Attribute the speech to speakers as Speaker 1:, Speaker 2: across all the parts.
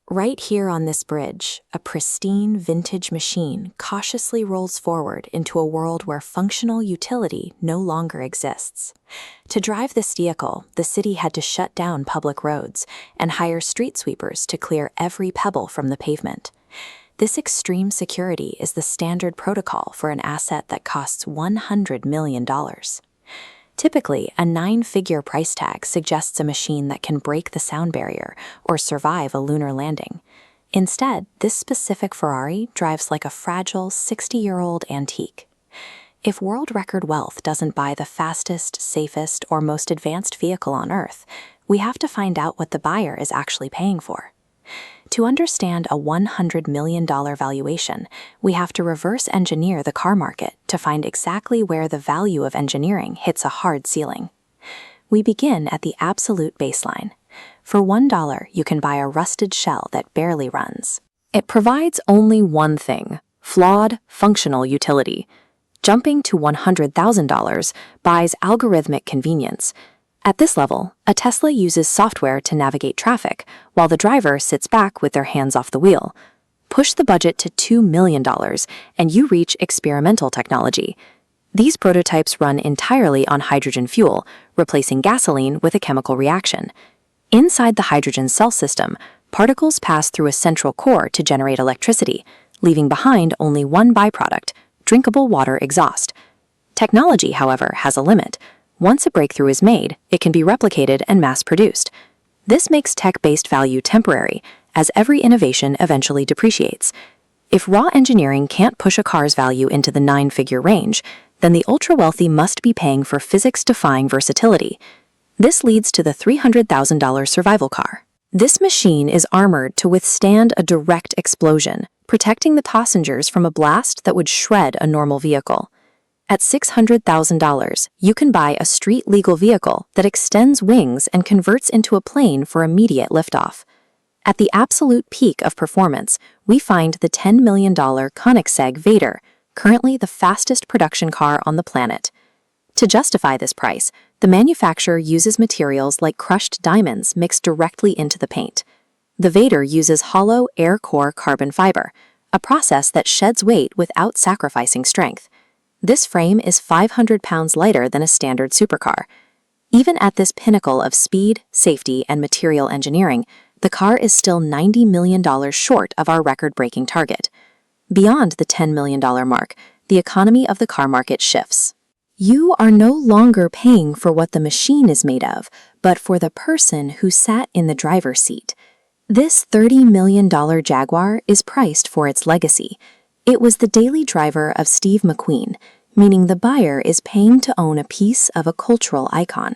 Speaker 1: Right here on this bridge, a pristine vintage machine cautiously rolls forward into a world where functional utility no longer exists. To drive this vehicle, the city had to shut down public roads and hire street sweepers to clear every pebble from the pavement. This extreme security is the standard protocol for an asset that costs $100 million. Typically, a 9-figure price tag suggests a machine that can break the sound barrier or survive a lunar landing. Instead, this specific Ferrari drives like a fragile 60-year-old antique. If world record wealth doesn't buy the fastest, safest, or most advanced vehicle on Earth, we have to find out what the buyer is actually paying for. To understand a $100 million valuation, we have to reverse engineer the car market to find exactly where the value of engineering hits a hard ceiling. We begin at the absolute baseline. For $1, you can buy a rusted shell that barely runs. It provides only one thing: flawed, functional utility. Jumping to $100,000 buys algorithmic convenience. At this level, a Tesla uses software to navigate traffic, while the driver sits back with their hands off the wheel. Push the budget to $2 million, and you reach experimental technology. These prototypes run entirely on hydrogen fuel, replacing gasoline with a chemical reaction. Inside the hydrogen cell system, particles pass through a central core to generate electricity, leaving behind only one byproduct: drinkable water exhaust. Technology, however, has a limit. Once a breakthrough is made, it can be replicated and mass-produced. This makes tech-based value temporary, as every innovation eventually depreciates. If raw engineering can't push a car's value into the 9-figure range, then the ultra-wealthy must be paying for physics-defying versatility. This leads to the $300,000 survival car. This machine is armored to withstand a direct explosion, protecting the passengers from a blast that would shred a normal vehicle. At $600,000, you can buy a street-legal vehicle that extends wings and converts into a plane for immediate liftoff. At the absolute peak of performance, we find the $10 million Koenigsegg Vader, currently the fastest production car on the planet. To justify this price, the manufacturer uses materials like crushed diamonds mixed directly into the paint. The Vader uses hollow air-core carbon fiber, a process that sheds weight without sacrificing strength. This frame is 500 pounds lighter than a standard supercar. Even at this pinnacle of speed, safety, and material engineering, the car is still $90 million short of our record-breaking target. Beyond the $10 million mark, the economy of the car market shifts. You are no longer paying for what the machine is made of, but for the person who sat in the driver's seat. This $30 million Jaguar is priced for its legacy. It was the daily driver of Steve McQueen, meaning the buyer is paying to own a piece of a cultural icon.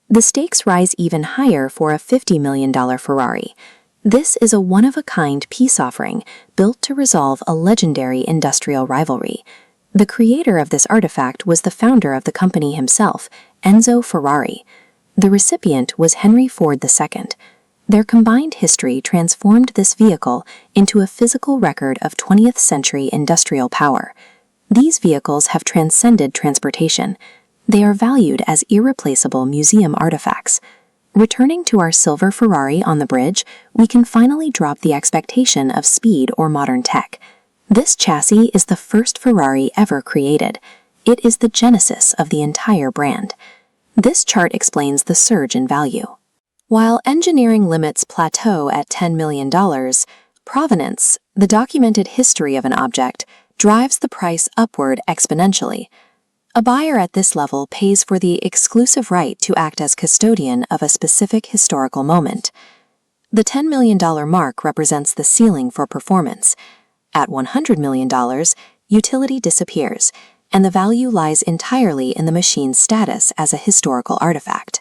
Speaker 1: The stakes rise even higher for a $50 million Ferrari. This is a one-of-a-kind peace offering built to resolve a legendary industrial rivalry. The creator of this artifact was the founder of the company himself, Enzo Ferrari. The recipient was Henry Ford II. Their combined history transformed this vehicle into a physical record of 20th century industrial power. These vehicles have transcended transportation. They are valued as irreplaceable museum artifacts. Returning to our silver Ferrari on the bridge, we can finally drop the expectation of speed or modern tech. This chassis is the first Ferrari ever created. It is the genesis of the entire brand. This chart explains the surge in value. While engineering limits plateau at $10 million, provenance, the documented history of an object, drives the price upward exponentially. A buyer at this level pays for the exclusive right to act as custodian of a specific historical moment. The $10 million mark represents the ceiling for performance. At $100 million, utility disappears, and the value lies entirely in the machine's status as a historical artifact.